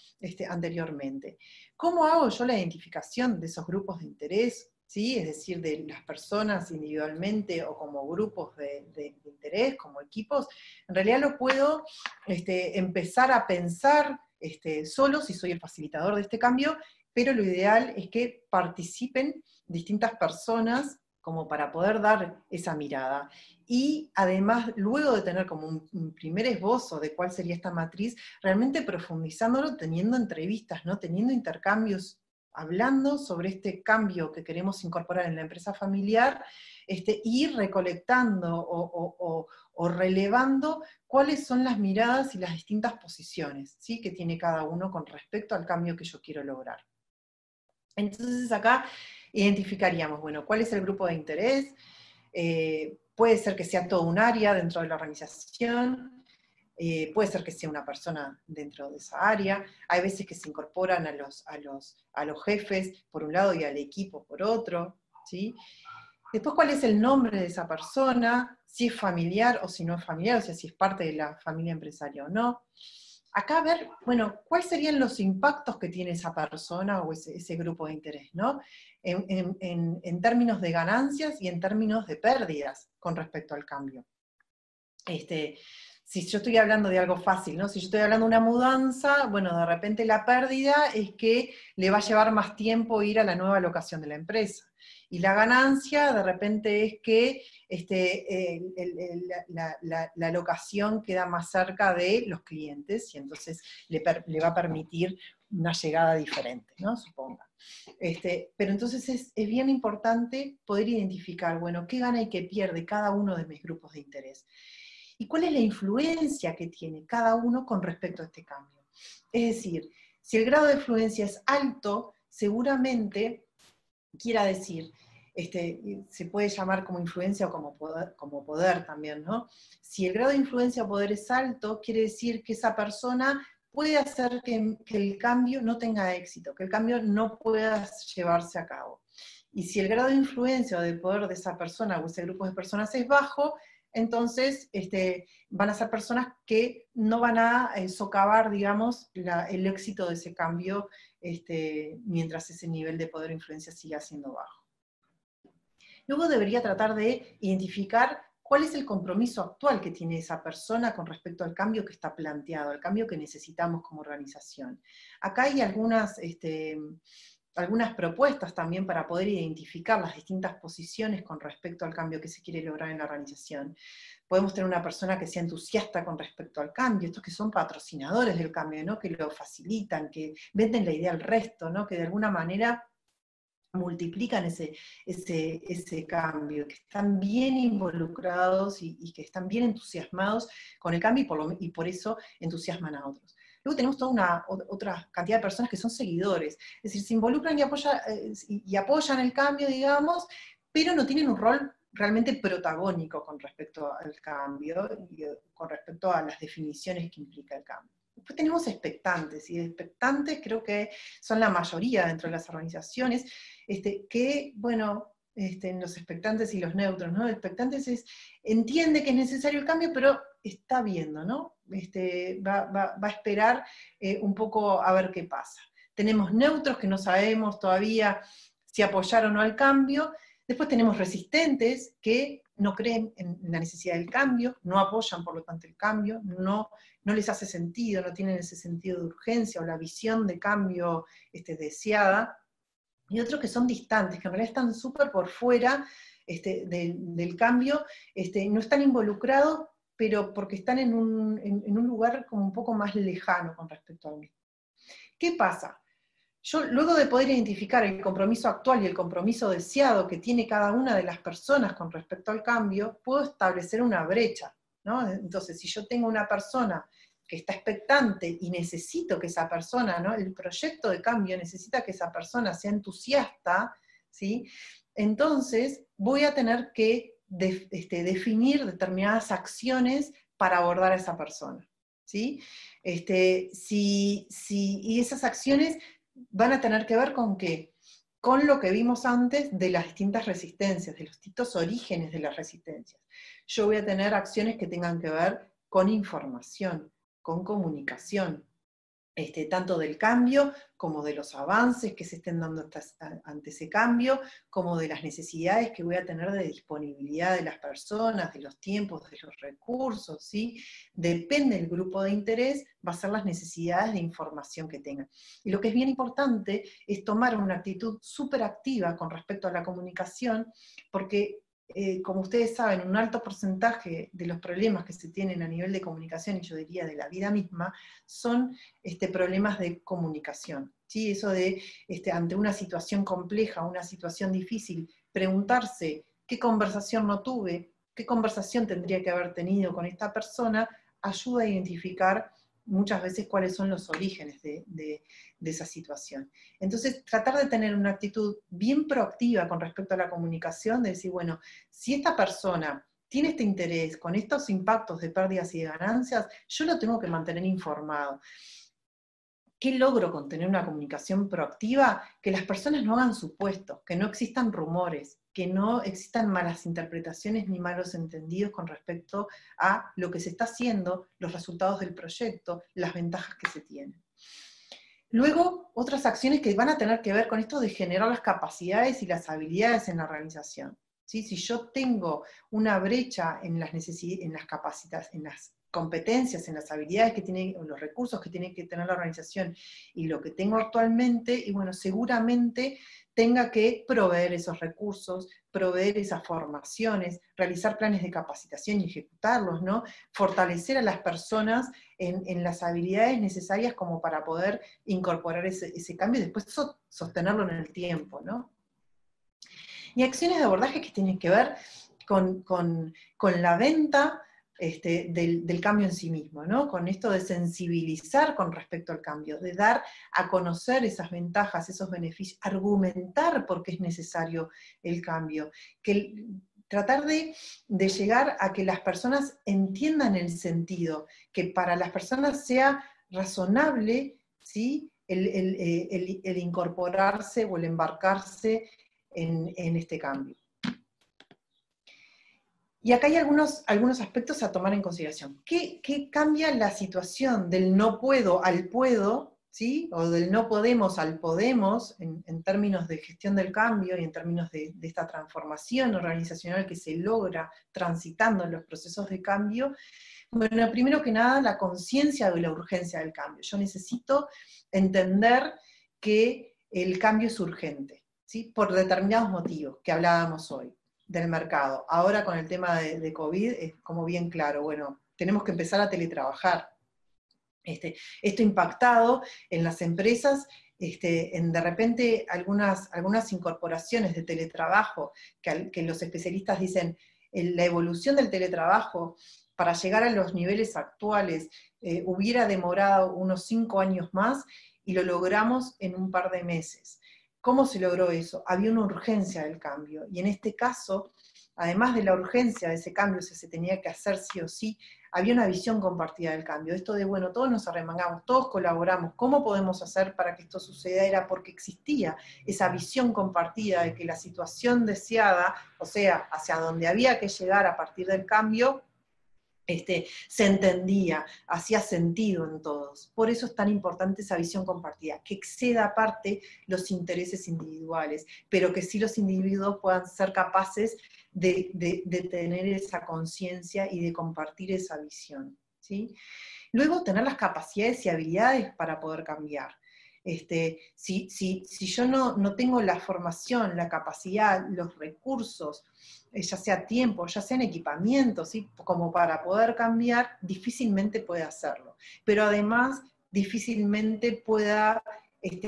S1: anteriormente. ¿Cómo hago yo la identificación de esos grupos de interés? ¿Sí? Es decir, de las personas individualmente o como grupos de interés, como equipos. En realidad lo puedo empezar a pensar solo si soy el facilitador de este cambio, pero lo ideal es que participen distintas personas como para poder dar esa mirada. Y además, luego de tener como un primer esbozo de cuál sería esta matriz, realmente profundizándolo, teniendo entrevistas, ¿no? Teniendo intercambios, hablando sobre este cambio que queremos incorporar en la empresa familiar, y recolectando o relevando cuáles son las miradas y las distintas posiciones, ¿sí? Que tiene cada uno con respecto al cambio que yo quiero lograr. Entonces acá identificaríamos, bueno, cuál es el grupo de interés, puede ser que sea todo un área dentro de la organización, puede ser que sea una persona dentro de esa área, hay veces que se incorporan a los jefes por un lado y al equipo por otro, ¿sí? Después, ¿cuál es el nombre de esa persona? Si es familiar o si no es familiar, o sea, si es parte de la familia empresaria o no. Acá ver, bueno, ¿cuáles serían los impactos que tiene esa persona o ese grupo de interés, ¿no? En términos de ganancias y en términos de pérdidas con respecto al cambio. Si yo estoy hablando de algo fácil, ¿no? Si yo estoy hablando de una mudanza, bueno, de repente la pérdida es que le va a llevar más tiempo ir a la nueva locación de la empresa. Y la ganancia, de repente, es que la locación queda más cerca de los clientes y entonces le va a permitir una llegada diferente, ¿no? Suponga. Pero entonces es bien importante poder identificar, bueno, qué gana y qué pierde cada uno de mis grupos de interés. ¿Y cuál es la influencia que tiene cada uno con respecto a este cambio? Es decir, si el grado de influencia es alto, seguramente quiera decir, se puede llamar como influencia o como poder también, ¿no? Si el grado de influencia o poder es alto, quiere decir que esa persona puede hacer que el cambio no tenga éxito, que el cambio no pueda llevarse a cabo. Y si el grado de influencia o de poder de esa persona o ese grupo de personas es bajo, entonces van a ser personas que no van a socavar, digamos, el éxito de ese cambio mientras ese nivel de poder o influencia siga siendo bajo. Luego debería tratar de identificar cuál es el compromiso actual que tiene esa persona con respecto al cambio que está planteado, al cambio que necesitamos como organización. Acá hay algunas propuestas también para poder identificar las distintas posiciones con respecto al cambio que se quiere lograr en la organización. Podemos tener una persona que sea entusiasta con respecto al cambio, estos que son patrocinadores del cambio, ¿no? Que lo facilitan, que venden la idea al resto, ¿no? Que de alguna manera multiplican ese cambio, que están bien involucrados y que están bien entusiasmados con el cambio y por eso entusiasman a otros. Luego tenemos toda otra cantidad de personas que son seguidores, es decir, se involucran y apoyan el cambio, digamos, pero no tienen un rol realmente protagónico con respecto al cambio y con respecto a las definiciones que implica el cambio. Después tenemos expectantes, y expectantes creo que son la mayoría dentro de las organizaciones, que, bueno, los expectantes y los neutros, ¿no? Expectantes entiende que es necesario el cambio, pero está viendo, ¿no? Va a esperar un poco a ver qué pasa. Tenemos neutros que no sabemos todavía si apoyar o no al cambio. Después tenemos resistentes que no creen en la necesidad del cambio, no apoyan por lo tanto el cambio, no les hace sentido, no tienen ese sentido de urgencia o la visión de cambio deseada. y otros que son distantes, que en realidad están súper por fuera del cambio, no están involucrados, pero porque están en un lugar como un poco más lejano con respecto al mismo. ¿Qué pasa? Yo, luego de poder identificar el compromiso actual y el compromiso deseado que tiene cada una de las personas con respecto al cambio, puedo establecer una brecha, ¿no? Entonces, si yo tengo una persona que está expectante y necesito que esa persona, ¿no? El proyecto de cambio necesita que esa persona sea entusiasta, ¿sí? Entonces voy a tener que definir determinadas acciones para abordar a esa persona, ¿sí? Y esas acciones van a tener que ver con qué, con lo que vimos antes de las distintas resistencias, de los distintos orígenes de las resistencias. Yo voy a tener acciones que tengan que ver con información, con comunicación, tanto del cambio como de los avances que se estén dando ante ese cambio, como de las necesidades que voy a tener de disponibilidad de las personas, de los tiempos, de los recursos, ¿sí? Depende del grupo de interés, va a ser las necesidades de información que tengan. Y lo que es bien importante es tomar una actitud súper activa con respecto a la comunicación, porque como ustedes saben, un alto porcentaje de los problemas que se tienen a nivel de comunicación, y yo diría de la vida misma, son problemas de comunicación. ¿Sí? Eso de, ante una situación compleja, una situación difícil, preguntarse qué conversación no tuve, qué conversación tendría que haber tenido con esta persona, ayuda a identificar muchas veces cuáles son los orígenes de esa situación. Entonces, tratar de tener una actitud bien proactiva con respecto a la comunicación, de decir, bueno, si esta persona tiene este interés con estos impactos de pérdidas y de ganancias, yo lo tengo que mantener informado. ¿Qué logro con tener una comunicación proactiva? Que las personas no hagan supuestos, que no existan rumores, que no existan malas interpretaciones ni malos entendidos con respecto a lo que se está haciendo, los resultados del proyecto, las ventajas que se tienen. Luego, otras acciones que van a tener que ver con esto de generar las capacidades y las habilidades en la organización. ¿Sí? Si yo tengo una brecha en las capacidades, en las competencias, en las habilidades que tiene, o los recursos que tiene que tener la organización y lo que tengo actualmente, y bueno, seguramente tenga que proveer esos recursos, proveer esas formaciones, realizar planes de capacitación y ejecutarlos, ¿no? Fortalecer a las personas en las habilidades necesarias como para poder incorporar ese cambio y después sostenerlo en el tiempo, ¿no? Y acciones de abordaje que tienen que ver con la venta del cambio en sí mismo, ¿no? Con esto de sensibilizar con respecto al cambio, de dar a conocer esas ventajas, esos beneficios, argumentar por qué es necesario el cambio, tratar de llegar a que las personas entiendan el sentido, que para las personas sea razonable, ¿sí? el incorporarse o el embarcarse en este cambio. Y acá hay algunos aspectos a tomar en consideración. ¿Qué cambia la situación del no puedo al puedo, ¿sí? O del no podemos al podemos, en términos de gestión del cambio y en términos de esta transformación organizacional que se logra transitando en los procesos de cambio? Bueno, primero que nada, la conciencia de la urgencia del cambio. Yo necesito entender que el cambio es urgente, ¿sí? Por determinados motivos que hablábamos hoy del mercado. Ahora con el tema de COVID es como bien claro, bueno, tenemos que empezar a teletrabajar. Esto impactado en las empresas, en de repente algunas incorporaciones de teletrabajo, que los especialistas dicen, la evolución del teletrabajo para llegar a los niveles actuales hubiera demorado unos 5 años más, y lo logramos en un par de meses. ¿Cómo se logró eso? Había una urgencia del cambio, y en este caso, además de la urgencia de ese cambio, si se tenía que hacer sí o sí, había una visión compartida del cambio. Esto de, bueno, todos nos arremangamos, todos colaboramos, ¿cómo podemos hacer para que esto suceda? Era porque existía esa visión compartida de que la situación deseada, o sea, hacia donde había que llegar a partir del cambio, se entendía, hacía sentido en todos. Por eso es tan importante esa visión compartida, que exceda aparte los intereses individuales, pero que sí los individuos puedan ser capaces de tener esa conciencia y de compartir esa visión, ¿sí? Luego, tener las capacidades y habilidades para poder cambiar. Si yo no tengo la formación, la capacidad, los recursos, ya sea tiempo, ya sea en equipamiento, ¿sí? Como para poder cambiar, difícilmente puede hacerlo. Pero además, difícilmente pueda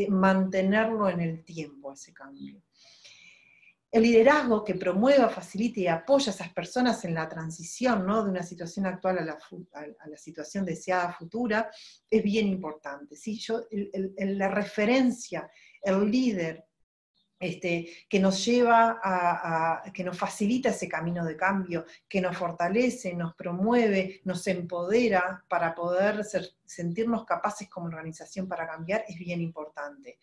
S1: mantenerlo en el tiempo, ese cambio. El liderazgo que promueva, facilite y apoya a esas personas en la transición, ¿no? De una situación actual a la situación deseada futura es bien importante. ¿Sí? La referencia, el líder que nos lleva que nos facilita ese camino de cambio, que nos fortalece, nos promueve, nos empodera para poder sentirnos capaces como organización para cambiar, es bien importante.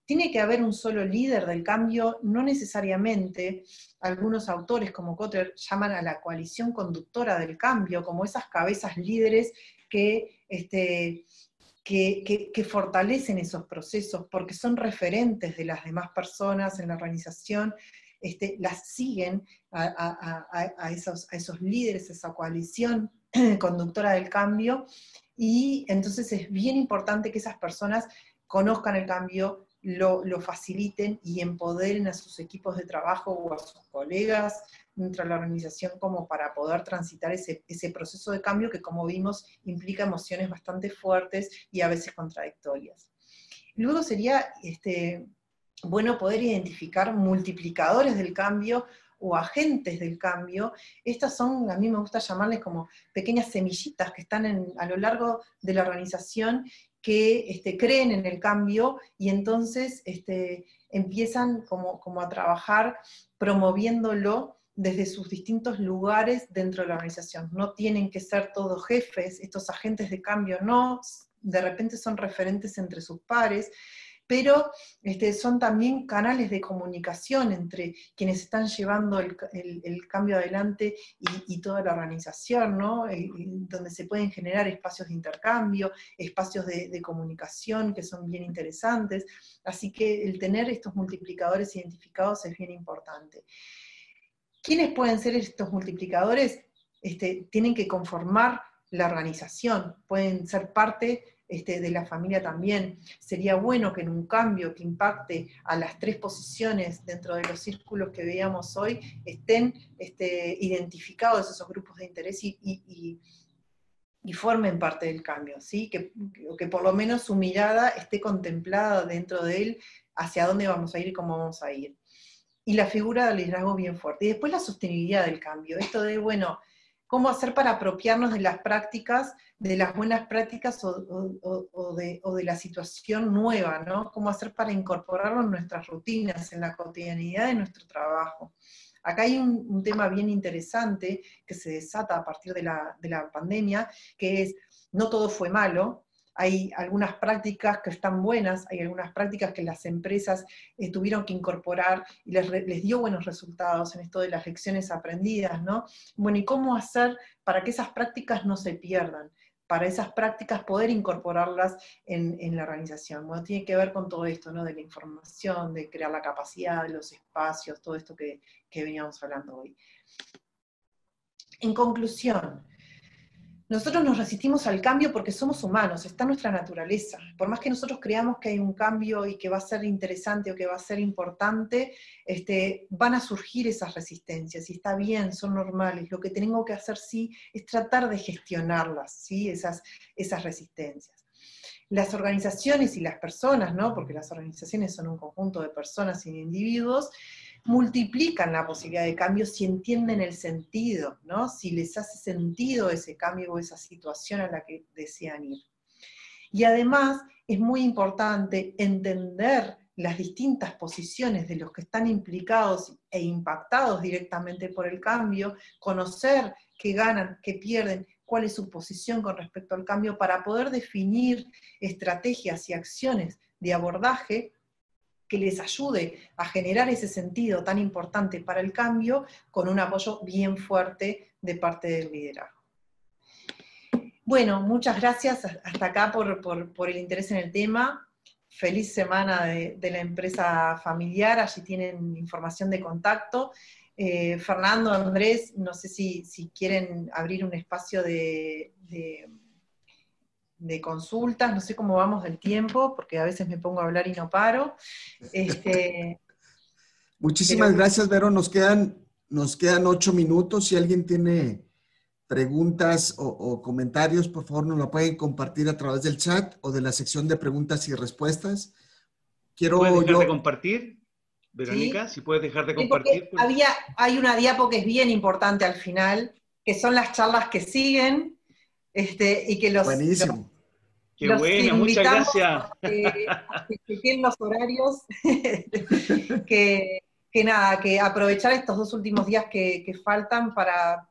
S1: ¿Tiene que haber un solo líder del cambio? No necesariamente. Algunos autores como Kotler llaman a la coalición conductora del cambio, como esas cabezas líderes que fortalecen esos procesos, porque son referentes de las demás personas en la organización, las siguen a esos líderes, a esa coalición conductora del cambio, y entonces es bien importante que esas personas conozcan el cambio, lo faciliten y empoderen a sus equipos de trabajo o a sus colegas dentro de la organización como para poder transitar ese proceso de cambio que, como vimos, implica emociones bastante fuertes y a veces contradictorias. Luego sería bueno poder identificar multiplicadores del cambio o agentes del cambio. Estas son, a mí me gusta llamarles como pequeñas semillitas que están a lo largo de la organización, que creen en el cambio y entonces empiezan como a trabajar promoviéndolo desde sus distintos lugares dentro de la organización. No tienen que ser todos jefes, estos agentes de cambio no, de repente son referentes entre sus pares, pero son también canales de comunicación entre quienes están llevando el cambio adelante y toda la organización, ¿no? Donde se pueden generar espacios de intercambio, espacios de comunicación que son bien interesantes, así que el tener estos multiplicadores identificados es bien importante. ¿Quiénes pueden ser estos multiplicadores? Tienen que conformar la organización, pueden ser parte de la familia también. Sería bueno que en un cambio que impacte a las 3 posiciones dentro de los círculos que veíamos hoy, estén identificados esos grupos de interés y formen parte del cambio, ¿sí? Que por lo menos su mirada esté contemplada dentro de él, hacia dónde vamos a ir y cómo vamos a ir. Y la figura del liderazgo bien fuerte. Y después la sostenibilidad del cambio. Esto de, bueno, cómo hacer para apropiarnos de las prácticas, de las buenas prácticas o de la situación nueva, ¿no? Cómo hacer para incorporarlo en nuestras rutinas, en la cotidianidad de nuestro trabajo. Acá hay un tema bien interesante que se desata a partir de la pandemia, que es, no todo fue malo. Hay algunas prácticas que están buenas, hay algunas prácticas que las empresas tuvieron que incorporar y les dio buenos resultados en esto de las lecciones aprendidas, ¿no? Bueno, ¿y cómo hacer para que esas prácticas no se pierdan? Para esas prácticas poder incorporarlas en la organización. Bueno, tiene que ver con todo esto, ¿no? De la información, de crear la capacidad, de los espacios, todo esto que veníamos hablando hoy. En conclusión, nosotros nos resistimos al cambio porque somos humanos, está en nuestra naturaleza. Por más que nosotros creamos que hay un cambio y que va a ser interesante o que va a ser importante, van a surgir esas resistencias, y está bien, son normales. Lo que tengo que hacer sí es tratar de gestionarlas, ¿sí? esas resistencias. Las organizaciones y las personas, ¿no? Porque las organizaciones son un conjunto de personas y de individuos, multiplican la posibilidad de cambio si entienden el sentido, ¿no? Si les hace sentido ese cambio o esa situación a la que desean ir. Y además es muy importante entender las distintas posiciones de los que están implicados e impactados directamente por el cambio, conocer qué ganan, qué pierden, cuál es su posición con respecto al cambio, para poder definir estrategias y acciones de abordaje que les ayude a generar ese sentido tan importante para el cambio, con un apoyo bien fuerte de parte del liderazgo. Bueno, muchas gracias hasta acá por el interés en el tema. Feliz semana de la empresa familiar, allí tienen información de contacto. Fernando, Andrés, no sé si quieren abrir un espacio de de consultas, no sé cómo vamos del tiempo, porque a veces me pongo a hablar y no paro.
S2: Muchísimas
S1: Pero
S2: gracias, Vero. Nos quedan 8 minutos. Si alguien tiene preguntas o comentarios, por favor, nos lo pueden compartir a través del chat o de la sección de preguntas y respuestas.
S3: ¿Puedes
S2: Quiero
S3: dejar de
S2: yo...
S3: compartir,
S1: sí,
S3: Verónica? Si puedes dejar de
S1: sí, porque
S3: compartir.
S1: hay una diapo que es bien importante al final, que son las charlas que siguen, y que
S2: Buenísimo.
S3: Qué
S1: los
S3: buena, muchas
S1: invitamos
S3: gracias.
S1: a que chequen los horarios, que, que nada, que aprovechar estos 2 últimos días que faltan para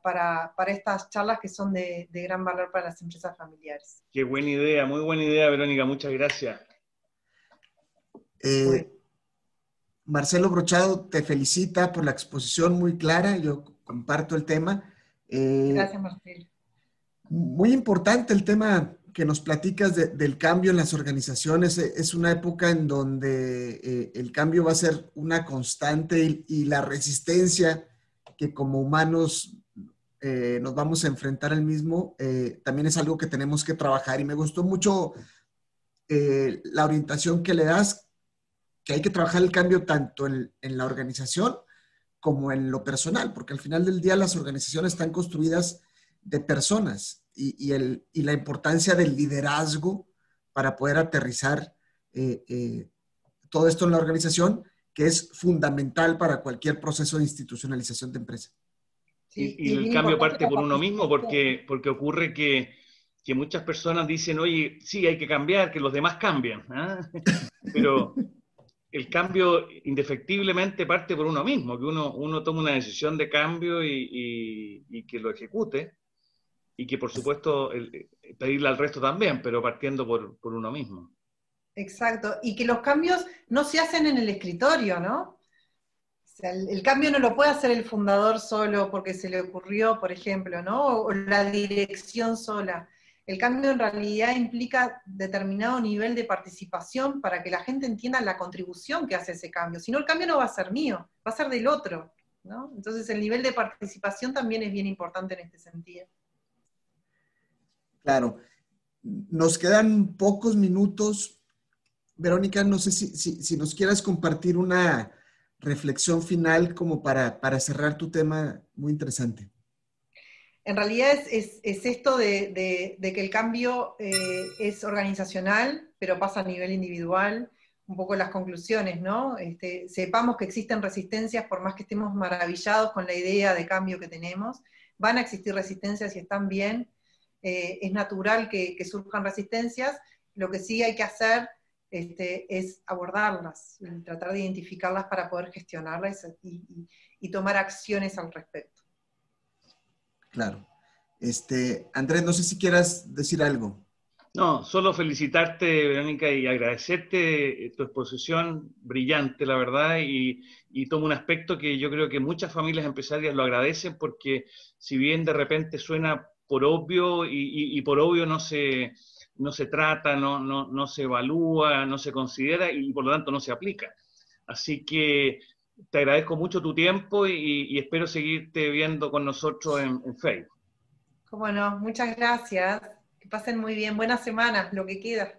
S1: estas charlas que son de gran valor para las empresas familiares.
S3: Qué buena idea, muy buena idea, Verónica, muchas gracias.
S1: Bueno,
S2: Marcelo Brochado te felicita por la exposición muy clara. Yo comparto el tema. Eh,
S1: gracias, Marcelo.
S2: Muy importante el tema que nos platicas del cambio en las organizaciones. Es una época en donde el cambio va a ser una constante y la resistencia que como humanos nos vamos a enfrentar al mismo, también es algo que tenemos que trabajar. Y me gustó mucho la orientación que le das, que hay que trabajar el cambio tanto en la organización como en lo personal, porque al final del día las organizaciones están construidas de personas y la importancia del liderazgo para poder aterrizar todo esto en la organización, que es fundamental para cualquier proceso de institucionalización de empresa.
S1: Sí,
S3: Y
S1: y es
S3: el
S1: bien
S3: cambio
S1: importante
S3: parte
S1: la
S3: por uno mismo,
S1: participación.
S3: porque ocurre que muchas personas dicen, oye, sí, hay que cambiar, que los demás cambian, ¿ah? Pero el cambio indefectiblemente parte por uno mismo, que uno tome una decisión de cambio y que lo ejecute, y que por supuesto pedirle al resto también, pero partiendo por uno mismo.
S1: Exacto, y que los cambios no se hacen en el escritorio, ¿no? O sea, el cambio no lo puede hacer el fundador solo porque se le ocurrió, por ejemplo, ¿no? O la dirección sola. El cambio en realidad implica determinado nivel de participación para que la gente entienda la contribución que hace ese cambio. Si no, el cambio no va a ser mío, va a ser del otro, ¿no? Entonces el nivel de participación también es bien importante en este sentido.
S2: Claro. Nos quedan pocos minutos. Verónica, no sé si nos quieras compartir una reflexión final como para cerrar tu tema muy interesante.
S1: En realidad es esto de que el cambio es organizacional, pero pasa a nivel individual, un poco las conclusiones, ¿no? Sepamos que existen resistencias, por más que estemos maravillados con la idea de cambio que tenemos, van a existir resistencias y están bien, es natural que surjan resistencias, lo que sí hay que hacer es abordarlas, tratar de identificarlas para poder gestionarlas y tomar acciones al respecto.
S2: Claro. Andrés, no sé si quieras decir algo.
S3: No, solo felicitarte, Verónica, y agradecerte tu exposición brillante, la verdad, y toma un aspecto que yo creo que muchas familias empresarias lo agradecen porque si bien de repente suena por obvio y por obvio no se trata, no se evalúa, no se considera y por lo tanto no se aplica. Así que te agradezco mucho tu tiempo y espero seguirte viendo con nosotros en Facebook.
S1: Cómo no, muchas gracias. Que pasen muy bien. Buenas semanas, lo que queda.